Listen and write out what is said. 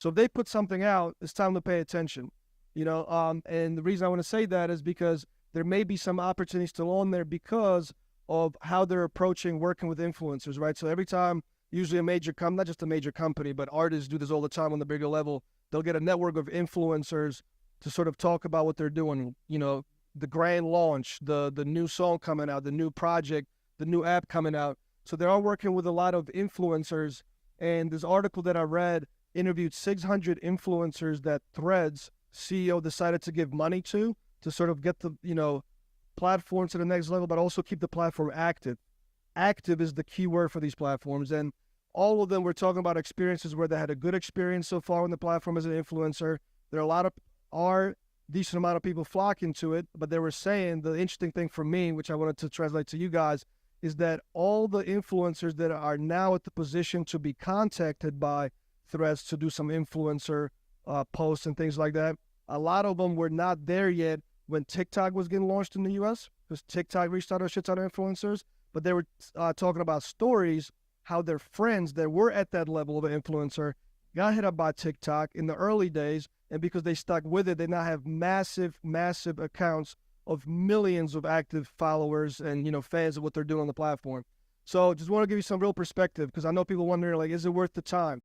So if they put something out, it's time to pay attention. And the reason I want to say that is because there may be some opportunities still on there because of how they're approaching working with influencers, right? So every time, usually a major company, not just a major company, but artists do this all the time on the bigger level, they'll get a network of influencers to sort of talk about what they're doing, the grand launch, the new song coming out, the new project, the new app coming out. So they are working with a lot of influencers. And this article that I read interviewed 600 influencers that Threads CEO decided to give money to sort of get the, platform to the next level, but also keep the platform active. Active is the key word for these platforms. And all of them were talking about experiences where they had a good experience so far on the platform as an influencer. There are decent amount of people flocking to it, but they were saying the interesting thing for me, which I wanted to translate to you guys, is that all the influencers that are now at the position to be contacted by Threads to do some influencer posts and things like that, a lot of them were not there yet when TikTok was getting launched in the US, because TikTok reached out a shit ton of influencers, but they were talking about stories, how their friends that were at that level of an influencer got hit up by TikTok in the early days, and because they stuck with it, they now have massive, massive accounts of millions of active followers and, fans of what they're doing on the platform. So just want to give you some real perspective, because I know people wondering, like, is it worth the time?